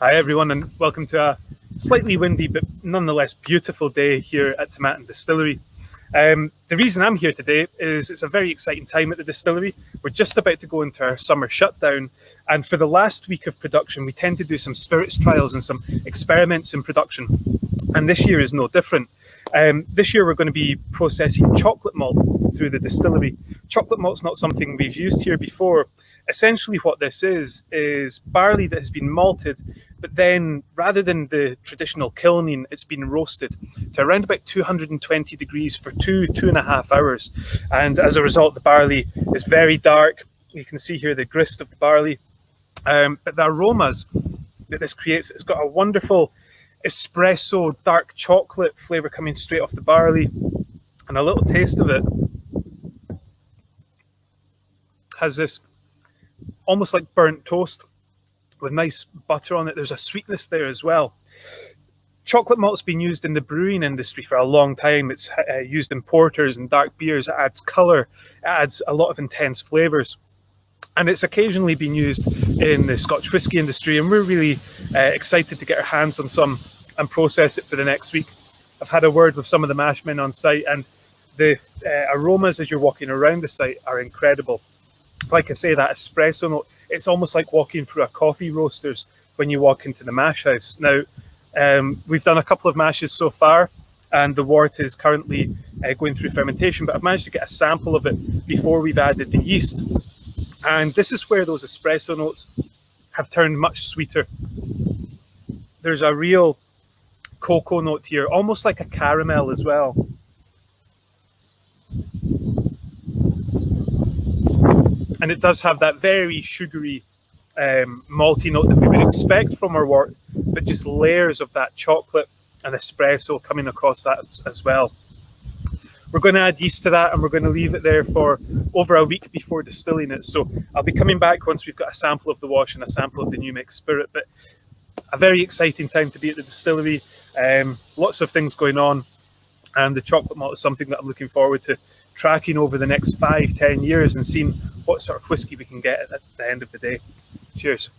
Hi everyone, and welcome to a slightly windy but nonetheless beautiful day here at Tomatin Distillery. The reason I'm here today is it's a very exciting time at the distillery. We're just about to go into our summer shutdown, and for the last week of production we tend to do some spirits trials and some experiments in production, and this year is no different. This year we're going to be processing chocolate malt through the distillery. Chocolate malt's not something we've used here before. Essentially what this is barley that has been malted, but then rather than the traditional kilning, it's been roasted to around about 220 degrees for 2.5 hours. And as a result, the barley is very dark. You can see here the grist of the barley. But the aromas that this creates, it's got a wonderful espresso dark chocolate flavour coming straight off the barley. And a little taste of it has this almost like burnt toast with nice butter on it. There's a sweetness there as well. Chocolate malt's been used in the brewing industry for a long time. It's used in porters and dark beers. It adds colour, it adds a lot of intense flavours. And it's occasionally been used in the Scotch whisky industry, and we're really excited to get our hands on some and process it for the next week. I've had a word with some of the mashmen on site, and the aromas as you're walking around the site are incredible. Like I say, that espresso note, it's almost like walking through a coffee roasters when you walk into the mash house. Now, we've done a couple of mashes so far, and the wort is currently going through fermentation, but I've managed to get a sample of it before we've added the yeast. And this is where those espresso notes have turned much sweeter. There's a real cocoa note here, almost like a caramel as well. And it does have that very sugary, malty note that we would expect from our wort, but just layers of that chocolate and espresso coming across that as well. We're going to add yeast to that, and we're going to leave it there for over a week before distilling it. So I'll be coming back once we've got a sample of the wash and a sample of the new mixed spirit. But a very exciting time to be at the distillery. Lots of things going on, and the chocolate malt is something that I'm looking forward to tracking over the next 5-10 years and seeing what sort of whiskey we can get at the end of the day. Cheers.